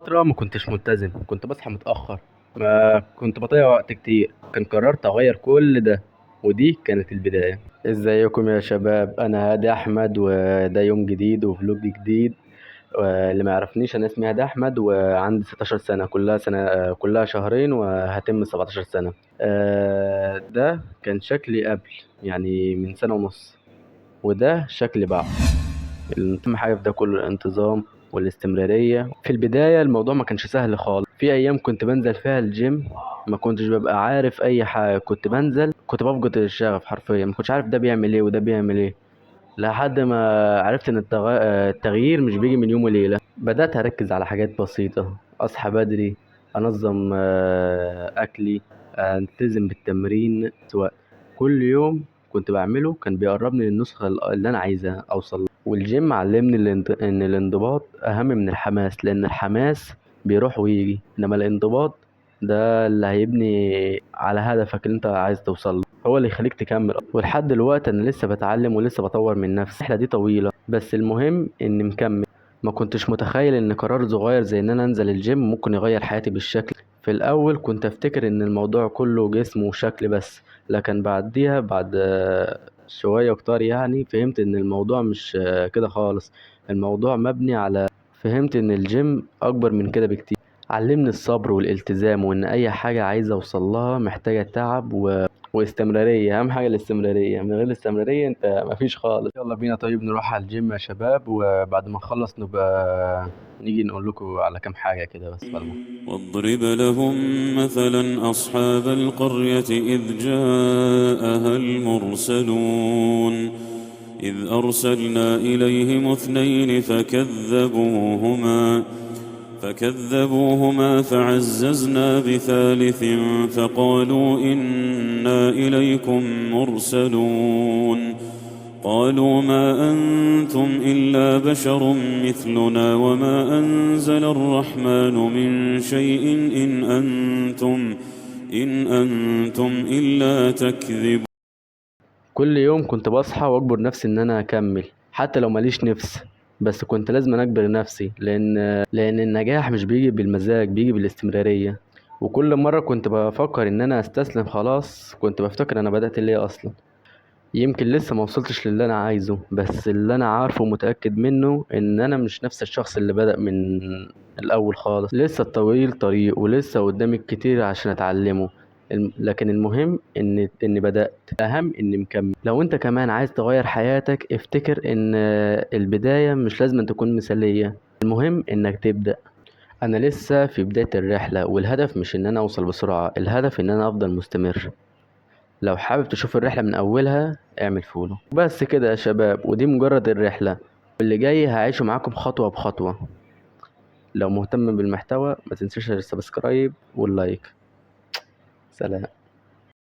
فترة ما كنتش ملتزم، كنت بصحى متأخر، ما كنت بضيع وقت كتير. كان قررت أغير كل ده، ودي كانت البداية. ازيكم يا شباب، أنا هادي أحمد وده يوم جديد وفلوج جديد. اللي ما يعرفنيش، أنا اسمي هادي أحمد وعندي 16 سنة، كلها سنة كلها شهرين وهتم 17 سنة. ده كان شكلي قبل، يعني من سنة ونص، وده شكلي بعد. أهم حاجة في ده كله الانتظام والاستمرارية. في البداية الموضوع ما كانش سهل خالص، في أيام كنت بنزل فيها الجيم ما كنتش ببقى عارف أي حاجة، كنت بنزل كنت بفقد الشغف حرفيا، ما كنتش عارف ده بيعمل إيه وده بيعمل إيه. لحد ما عرفت إن التغيير مش بيجي من يوم وليلة. بدأت أركز على حاجات بسيطة، أصحى بدري، أنظم أكلي، ألتزم بالتمرين سواء. كل يوم كنت بعمله كان بيقربني للنسخة اللي أنا عايزها أوصل. والجيم علمني إن الانضباط أهم من الحماس، لأن الحماس بيروح ويجي، إنما الانضباط ده اللي هيبني على هدفك اللي أنت عايز توصل له، هو اللي يخليك تكمل. ولحد دلوقتي أنا لسه بتعلم ولسه بطور من نفسي. الرحلة دي طويلة بس المهم إني مكمل. ما كنتش متخيل إن قرار صغير زي إن أنا أنزل الجيم ممكن يغير حياتي بالشكل. في الأول كنت أفتكر إن الموضوع كله جسم وشكل بس، لكن بعد شوية كتار يعني فهمت إن الموضوع مش كده خالص. الموضوع مبني على، فهمت إن الجيم أكبر من كده بكتير. علمني الصبر والالتزام، وإن أي حاجة عايز أوصلها محتاجة تعب واستمرارية. أهم حاجة الاستمرارية، من غير الاستمرارية أنت مفيش خالص. يلا بينا طيب نروح على الجيم يا شباب، وبعد ما نخلص نبقى نيجي نقول لكم على كام حاجة كده بس فالمهم. واضرب لهم مثلا أصحاب القرية إذ جاءها المرسلون إذ أرسلنا إليهم اثنين فكذبوهما فعززنا بثالث فقالوا إنا إليكم مرسلون قالوا ما أنتم إلا بشر مثلنا وما أنزل الرحمن من شيء إن أنتم إلا تكذبون. كل يوم كنت بصحى واجبر نفسي ان انا اكمل حتى لو ماليش نفس، بس كنت لازم اجبر نفسي، لان النجاح مش بيجي بالمزاج، بيجي بالاستمرارية. وكل مرة كنت بفكر ان انا استسلم خلاص، كنت بفتكر انا بدأت ليه اصلا. يمكن لسه ما وصلتش للي انا عايزه، بس اللي انا عارفه ومتأكد منه ان انا مش نفس الشخص اللي بدأ من الاول خالص. لسه الطويل طريق ولسه قدامي كتير عشان اتعلمه. لكن المهم اني بدأت، الاهم اني مكمل. لو انت كمان عايز تغير حياتك افتكر ان البداية مش لازم أن تكون مثالية، المهم انك تبدأ. انا لسه في بداية الرحلة، والهدف مش ان انا اوصل بسرعة، الهدف ان انا افضل مستمر. لو حابب تشوف الرحلة من أولها اعمل فولو. بس كده يا شباب، ودي مجرد الرحلة، واللي جاي هعيشه معاكم خطوة بخطوة. لو مهتم بالمحتوى ما تنساش السبسكرايب واللايك. سلام.